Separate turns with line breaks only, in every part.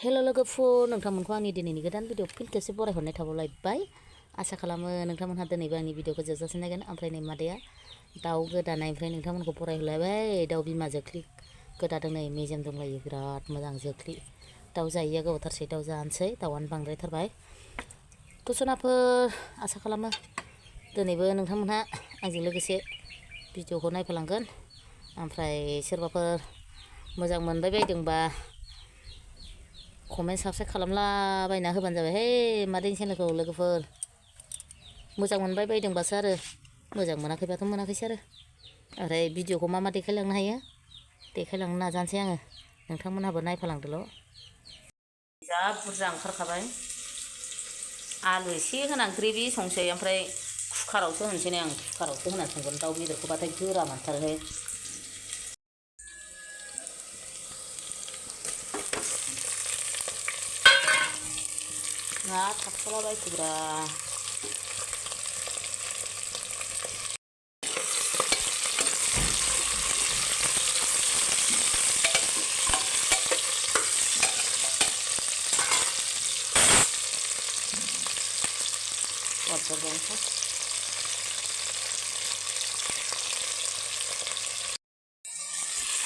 हेल' लोगोफोर नोंथांमोनखौ आंनि दिनैनि गोदान भिडिअ फिन खेबसे बरायहरनाय थाबावलायबाय आसा खालामो नोंथांमोनहा दिनैबो आंनि भिडिअखौ जोबजासिम नायगोन ओमफ्राय नै मादैया दाउ गोदानायनिफ्राय नोंथांमोनखौ बरायहरलायबाय दाउ बिमा जोख्लि गोदादों नै मेजेम दंलायो बिराद मोजां जोख्लि दाउ जायैया गोबावथारसै दाउ जानोसै दाउआनो बांद्रायथारबाय कुसुनाफोर आसा खालामो दिनैबो नोंथांमोनहा आंजों लोगोसे भिडिअखौ नायफालांगोन ओमफ्राय सोरबाफोर मोजां मोनबाय बायदोंबा कमेन्ट साबस्क्राइब खालामलाबायना होबानो जाबाय हे मादैनि चेनेलखौ लोगोफोर मोजां मोनबाय बायदोंबासो आरो मोजां मोनाखैबाथ' मोनाखैसो आरो ओमफ्राय भिडिअखौ मा देखायलांनो हायो देखायलांनो नाजानोसै आङो नोंथांमोनहाबो नायफालांदोल' जा बुरजा ओंखारखाबाय आलु एसे होनानै ग्रेभि संसै ओमफ्राय कुकारावसो होनोसै नै आं कुकारावसो होनानै संगोन दाउ बेदरखौबाथाय गोरा मोनथारोहाय ना थाबथालाबायखोब्रा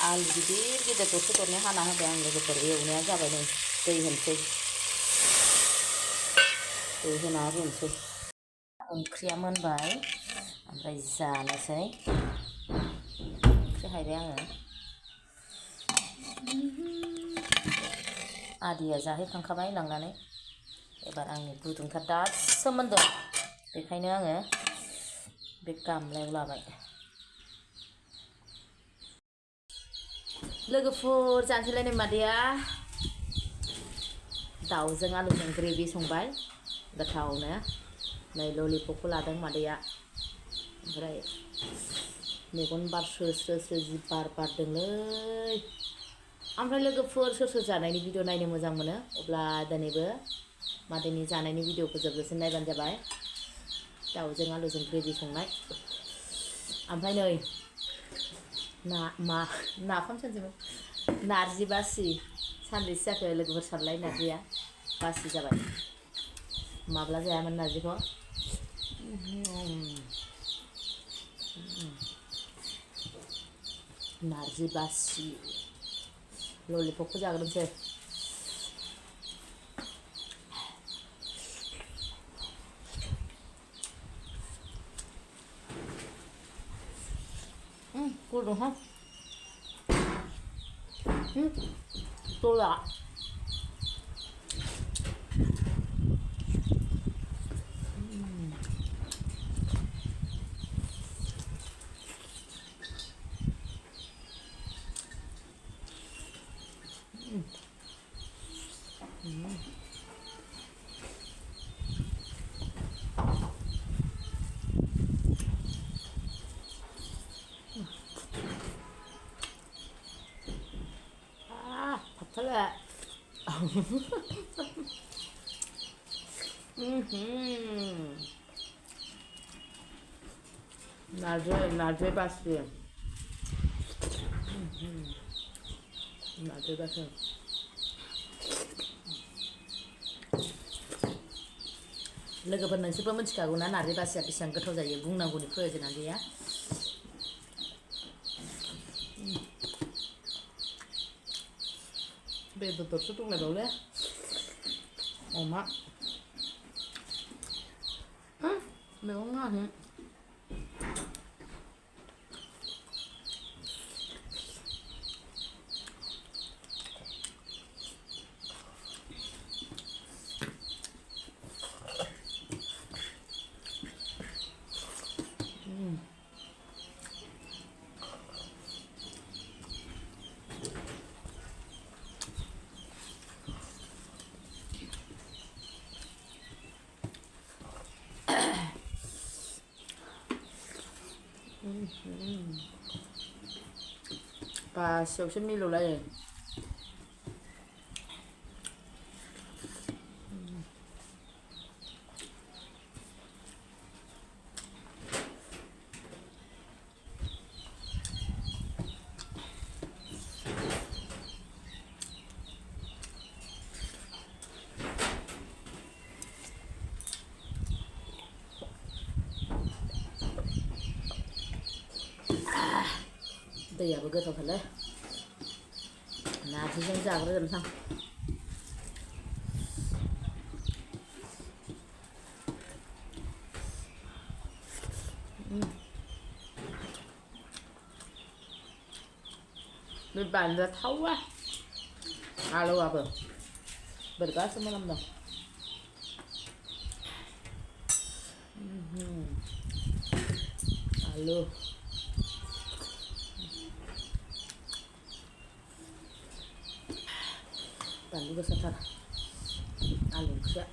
आलु गिदिर गिदिर दरसे दरनै हाना होबाय आं लोगोफोर एवनाया जाबाय नै दै होनोसै दै होना रुनोसै ओंख्रिया मोनबाय ओमफ्राय जानोसै ओंख्रि हायबाय आङो आदिया जाहैखांखाबाय लांनानै एबार आंनि गुदुंथार दासो मोनदों बेखायनो आङो बे गामलायाव लाबाय लोगोफोर जानोसैलाय नै मादैया दाउजों आलुजों ग्रेभि संबाय गोथावनो नै ललिपपखौ लादों मादैया ओमफ्राय मेगन बारस्रो स्रो स्रो जि बार बारदोंलै ओमफ्राय लोगोफोर सोर सोर जानायनि भिडिअ नायनो मोजां मोनो अब्ला दिनैबो मादैनि जानायनि भिडिअखौ जोबजासिम नायबानो जाबाय दाउजों आलुजों ग्रेभि संनाय ओमफ्राय नै नाफाम सानसेबो नारजि बासि सानबेसे जाखो लोगोफोर सानलाय नारजिया बासि जाबाय माब्ला जायामोन नारजिखौ नारजि बासि ललिपपखौ जाग्रोनोसै गुदुंहाय दैया थाबथारबाय नारजि बासि नारजि बासि लोगोफोर नोंसोरबो मिथिखागौ ना नारजि बासिया बेसेबां गोथाव जायो बुंनांगौनि प्रयजनआ गैया बेदर दरसे दंलायबावले अमा मैगं नाङाखै बासियावसो मिलौलायो दैयाबो गोथावथारलै नारजिजों जाग्रोनोसै आं bê bàn thấu quá aluwgबो बोरैबासो मोनामदों आलु बानलु गोसाथार आलु ओंख्रिया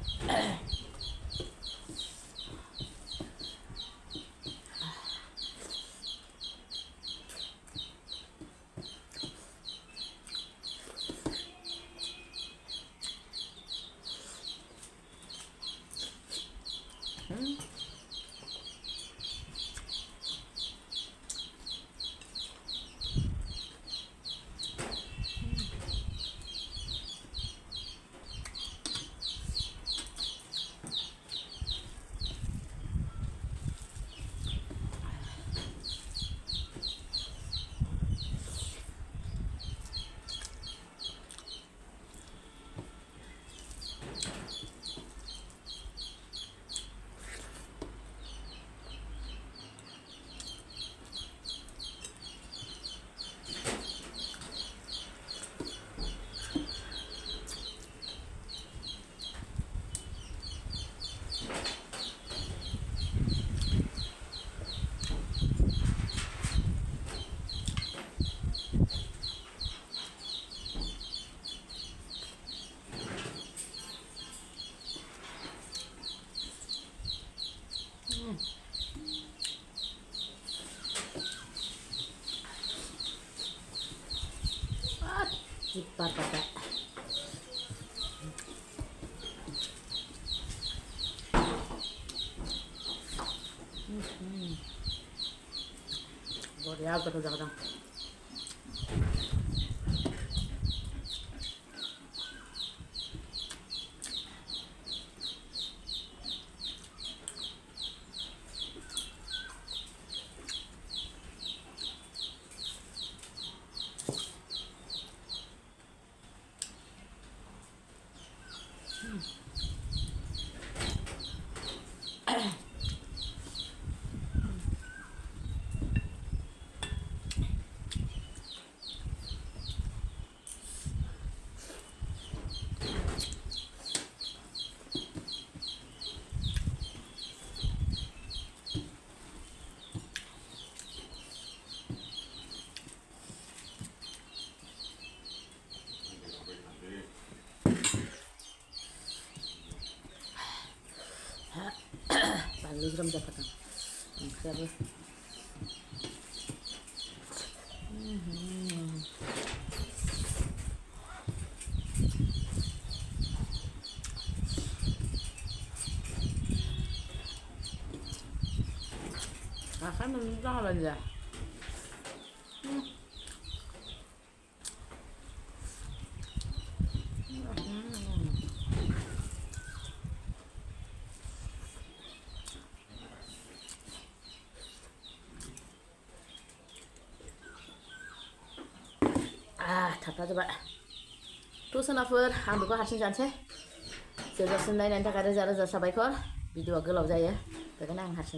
Jipat kakak Boreal kadang-kadang Baru jam jakarta oke akan menunjukkan apa aja थाबथा जोबबाय थ' सोनाफोर आं बेखौ हारसिं जानोसै जोबजासिम नायनायनि थाखाय रोजा रोजा साबायखर भिडिअआ गोलाव जायो बेखायनो आं हारसिं